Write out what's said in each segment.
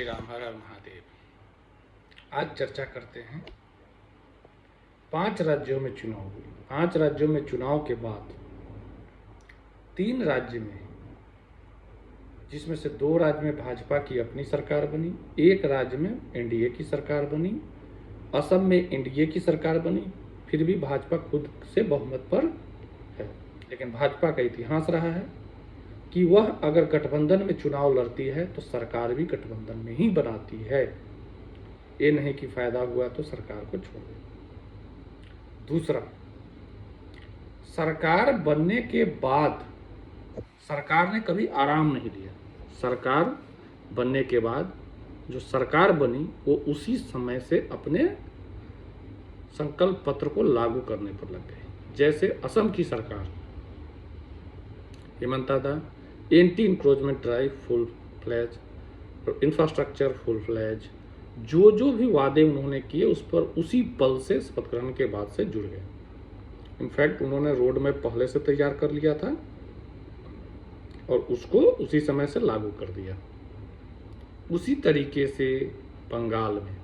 श्री राम, हर हर महादेव। आज चर्चा करते हैं 5 राज्यों में चुनाव हुए। 5 राज्यों में चुनाव के बाद 3 राज्य में, जिसमें से 2 राज्य में भाजपा की अपनी सरकार बनी, 1 राज्य में एनडीए की सरकार बनी। असम में एनडीए की सरकार बनी, फिर भी भाजपा खुद से बहुमत पर है। लेकिन भाजपा का इतिहास रहा है कि वह अगर गठबंधन में चुनाव लड़ती है तो सरकार भी गठबंधन में ही बनाती है। ये नहीं कि फायदा हुआ तो सरकार को छोड़ दे। दूसरा, सरकार बनने के बाद सरकार ने कभी आराम नहीं लिया। सरकार बनने के बाद जो सरकार बनी वो उसी समय से अपने संकल्प पत्र को लागू करने पर लग गई। जैसे असम की सरकार, हेमंता दा, anti encroachment drive full fledge, infrastructure full fledge, जो भी वादे उन्होंने किए उस पर उसी पल से शपथ ग्रहण के बाद से जुड़ गए। इनफैक्ट उन्होंने रोड मैप पहले से तैयार कर लिया था और उसको उसी समय से लागू कर दिया। उसी तरीके से बंगाल में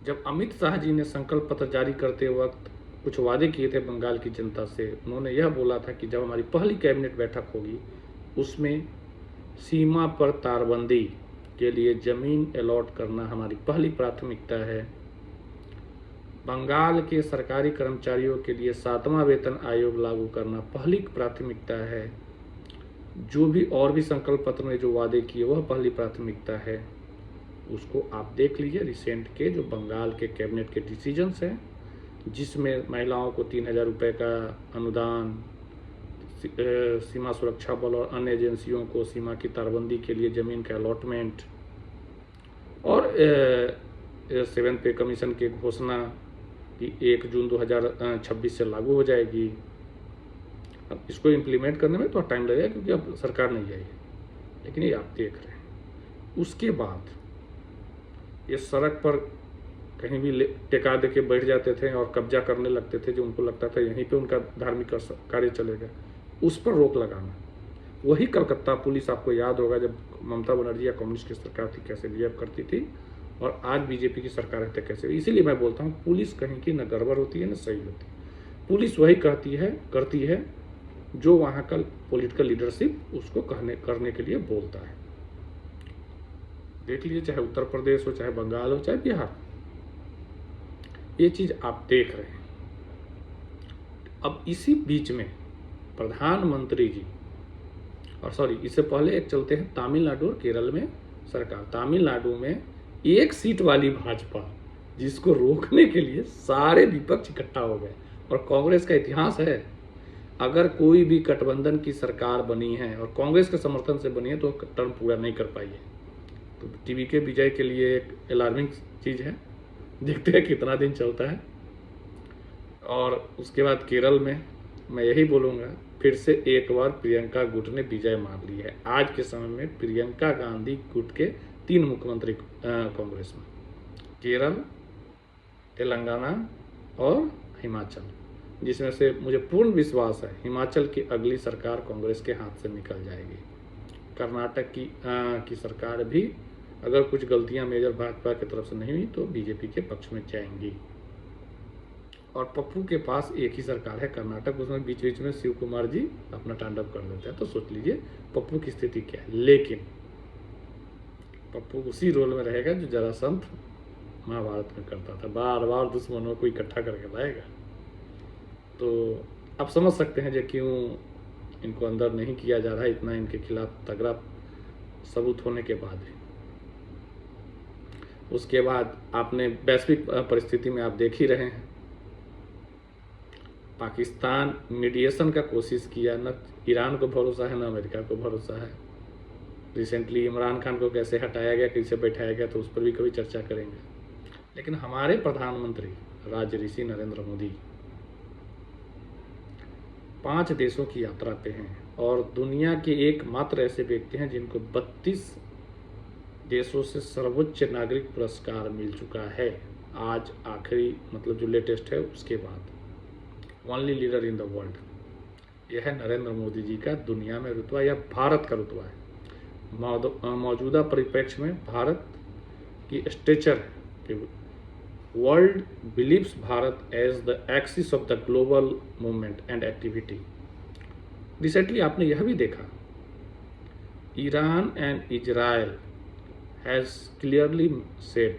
जब अमित शाह जी ने संकल्प पत्र जारी करते वक्त कुछ वादे किए थे बंगाल की जनता से, उन्होंने यह बोला था कि जब हमारी पहली कैबिनेट बैठक होगी उसमें सीमा पर तारबंदी के लिए जमीन अलॉट करना हमारी पहली प्राथमिकता है। बंगाल के सरकारी कर्मचारियों के लिए 7वां वेतन आयोग लागू करना पहली प्राथमिकता है। जो भी और भी संकल्प पत्र में जो वादे किए वह पहली प्राथमिकता है। उसको आप देख लीजिए, रिसेंट के जो बंगाल के कैबिनेट के डिसीजंस हैं, जिसमें महिलाओं को 3,000 रुपये का अनुदान, सीमा सुरक्षा बल और अन्य एजेंसियों को सीमा की तारबंदी के लिए ज़मीन का अलॉटमेंट और 7th पे कमीशन की घोषणा कि 1 जून 2026 से लागू हो जाएगी। अब इसको इम्प्लीमेंट करने में तो टाइम लगेगा क्योंकि अब सरकार नहीं आई है, लेकिन ये आप देख रहे हैं। उसके बाद ये सड़क पर कहीं भी टेका दे के बैठ जाते थे और कब्जा करने लगते थे, जो उनको लगता था यहीं पे उनका धार्मिक कार्य चलेगा, उस पर रोक लगाना। वही कलकत्ता पुलिस, आपको याद होगा जब ममता बनर्जी या कांग्रेस की सरकार थी कैसे बिहेव करती थी, और आज बीजेपी की सरकार है तो कैसे। इसीलिए मैं बोलता हूँ पुलिस कहीं की न गड़बड़ होती है न सही होती है। पुलिस वही करती है जो वहाँ का पॉलिटिकल लीडरशिप उसको करने के लिए बोलता है। देख लीजिए, चाहे उत्तर प्रदेश हो, चाहे बंगाल हो, चाहे बिहार, ये चीज आप देख रहे हैं। अब इसी बीच में प्रधानमंत्री जी, और सॉरी इससे पहले एक चलते हैं तमिलनाडु और केरल में सरकार। तमिलनाडु में 1 सीट वाली भाजपा, जिसको रोकने के लिए सारे विपक्ष इकट्ठा हो गए। और कांग्रेस का इतिहास है, अगर कोई भी गठबंधन की सरकार बनी है और कांग्रेस के समर्थन से बनी है तो टर्म पूरा नहीं कर पाई है। तो टीवी के विजय के लिए एक अलार्मिंग चीज है, देखते हैं कितना दिन चलता है। और उसके बाद केरल में मैं यही बोलूँगा, फिर से एक बार प्रियंका गुट ने विजय मार ली है। आज के समय में प्रियंका गांधी गुट के 3 मुख्यमंत्री कांग्रेस में, केरल, तेलंगाना और हिमाचल, जिसमें से मुझे पूर्ण विश्वास है हिमाचल की अगली सरकार कांग्रेस के हाथ से निकल जाएगी। कर्नाटक की सरकार भी अगर कुछ गलतियां मेजर भाजपा की तरफ से नहीं हुई तो बीजेपी के पक्ष में जाएंगी। और पप्पू के पास एक ही सरकार है कर्नाटक, उसमें बीच बीच में शिव कुमार जी अपना तांडव कर देते हैं। तो सोच लीजिए पप्पू की स्थिति क्या है। लेकिन पप्पू उसी रोल में रहेगा जो जरासंध महाभारत में करता था, बार बार दुश्मनों को इकट्ठा करके लाएगा। तो आप समझ सकते हैं जो क्यों इनको अंदर नहीं किया जा रहा है, इतना इनके खिलाफ तगड़ा सबूत होने के बाद भी। उसके बाद आपने वैश्विक परिस्थिति में आप देख ही रहे हैं, पाकिस्तान मीडिएशन का कोशिश किया, न ईरान को भरोसा है न अमेरिका को भरोसा है। रिसेंटली इमरान खान को कैसे हटाया गया, कैसे बैठाया गया, तो उस पर भी कभी चर्चा करेंगे। लेकिन हमारे प्रधानमंत्री राजऋषि नरेंद्र मोदी 5 देशों की यात्रा पे हैं और दुनिया के एकमात्र ऐसे व्यक्ति हैं जिनको 32 देशों से सर्वोच्च नागरिक पुरस्कार मिल चुका है। आज आखिरी मतलब जो लेटेस्ट है उसके बाद only leader in the world, यह है नरेंद्र मोदी जी का दुनिया में रुतबा या भारत का रुतबा है। मौजूदा परिप्रेक्ष्य में भारत की स्टेचर है कि world believes Bharat as the axis of the global movement and activity. Recently आपने यह भी देखा, Iran and Israel has clearly said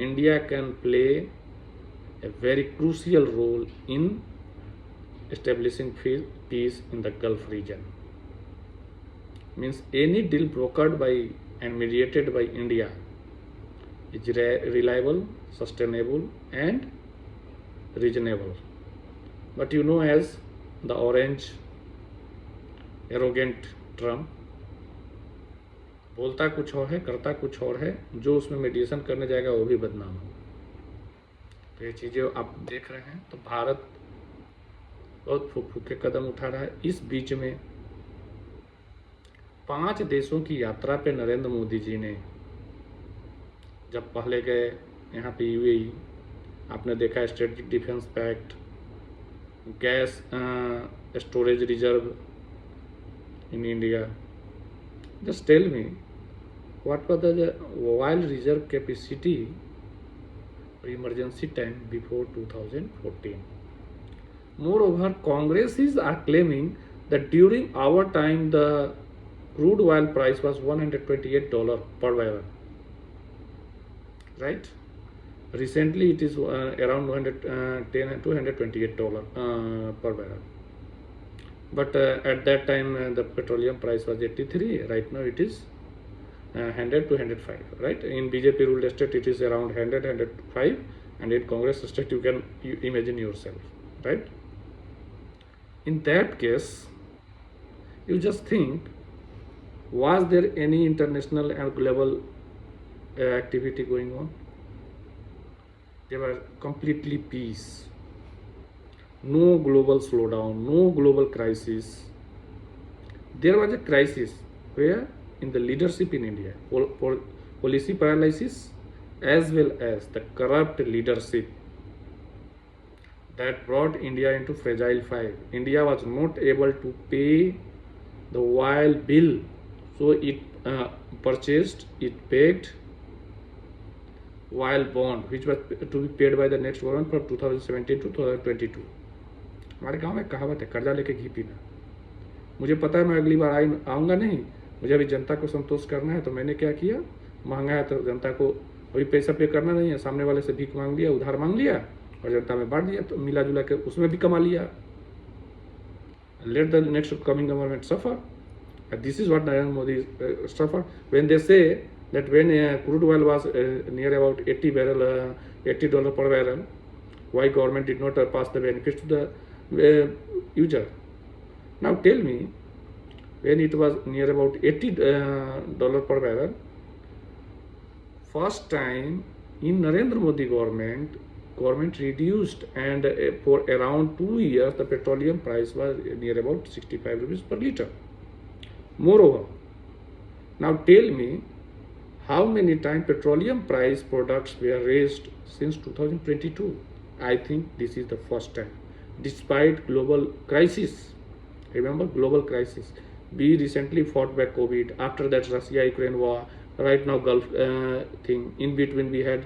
India can play a very crucial role in establishing peace in the Gulf region. Means any deal brokered by and mediated by India is reliable, sustainable and reasonable. But you know, as the orange arrogant Trump बोलता कुछ और है, करता कुछ और है, जो उसमें मेडिएशन करने जाएगा वो भी बदनाम होगा। तो ये चीज़ें आप देख रहे हैं। तो भारत बहुत फूक फूक के कदम उठा रहा है। इस बीच में 5 देशों की यात्रा पे नरेंद्र मोदी जी ने जब पहले गए यहाँ पे यूएई, आपने देखा strategic defence pact, gas storage reserve in India. Just tell me what was the oil reserve capacity emergency time before 2014. Moreover, Congresses are claiming that during our time the crude oil price was $128 per barrel. Right? Recently it is around $228 per barrel. But at that time the petroleum price was 83. Right now it is 100 to 105, right? In BJP ruled state it is around 100, 105, and in Congress state you can imagine yourself, right? In that case, you just think, was there any international and global activity going on? They were completely peace, no global slowdown, no global crisis. There was a crisis where in the leadership in India, policy paralysis as well as the corrupt leadership that brought India into fragile five. India was not able to pay the oil bill, so it paid oil bond which was to be paid by the next government from 2017 to 2022. हमारे गांव में कहावत है, कर्जा लेके घी पीना। मुझे पता है मैं अगली बार आऊँगा नहीं, मुझे अभी जनता को संतोष करना है, तो मैंने क्या किया, महंगा है तो जनता को अभी पैसा पे करना नहीं है, सामने वाले से भीख मांग लिया, उधार मांग लिया और जनता में बांट दिया, तो मिला जुला के उसमें भी कमा लिया। Let the next coming government suffer. This is what Narendra Modi suffer when they say that when crude oil was near about $80 per barrel, why government did not pass the benefits to the user? Now tell me, when it was near about $80 per barrel, first time in Narendra Modi government reduced, and for around 2 years the petroleum price was near about 65 rupees per liter. Moreover, now tell me, how many times petroleum price products were raised since 2022? I think this is the first time, despite global crisis. Remember global crisis. We recently fought back COVID. After that, Russia-Ukraine war. Right now, Gulf thing. In between, we had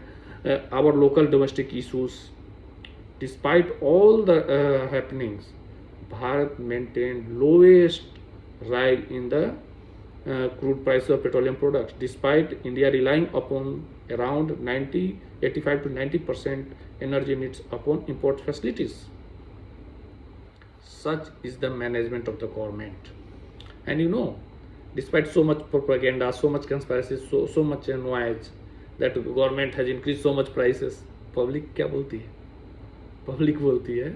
our local domestic issues. Despite all the happenings, Bharat maintained lowest rise in the crude price of petroleum products, despite India relying upon around 85 to 90% energy needs upon import facilities. Such is the management of the government. And you know, despite so much propaganda, so much conspiracy, so much noise that the government has increased so much prices, public क्या बोलती है? Public बोलती है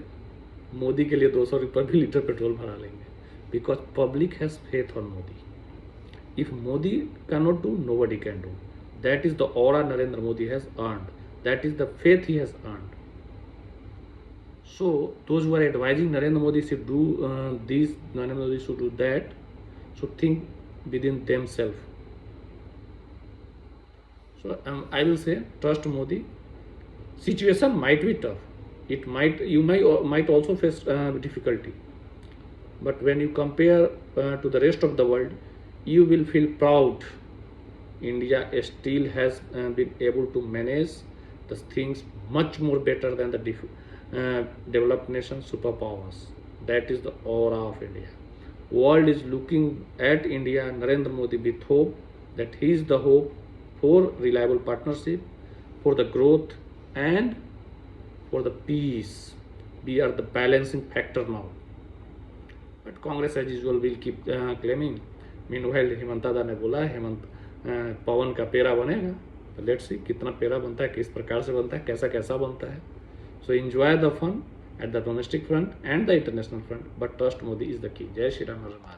मोदी के लिए 200 रुपये भी litre petrol भरा लेंगे, because public has faith on Modi. If Modi cannot do, nobody can do. That is the aura Narendra Modi has earned. That is the faith he has earned. So those who are advising Narendra Modi should do this, Narendra Modi should do that, should think within themselves. So I will say, trust Modi. Situation might be tough. You might also face difficulty. But when you compare to the rest of the world, you will feel proud. India still has been able to manage the things much more better than the developed nation superpowers. That is the aura of India. World is looking at India, Narendra Modi, with hope that he is the hope for reliable partnership, for the growth, and for the peace. We are the balancing factor now. But Congress, as usual, will keep claiming. Meanwhile, Hemanta ने बोला हेमंत पवन का पेरा बनेगा. Let's see कितना पेरा बनता है, किस प्रकार से बनता है, कैसा कैसा बनता है. So enjoy the fun at the domestic front and the international front, but trust Modi is the key. Jai Shri Ram Har Har Mahadev.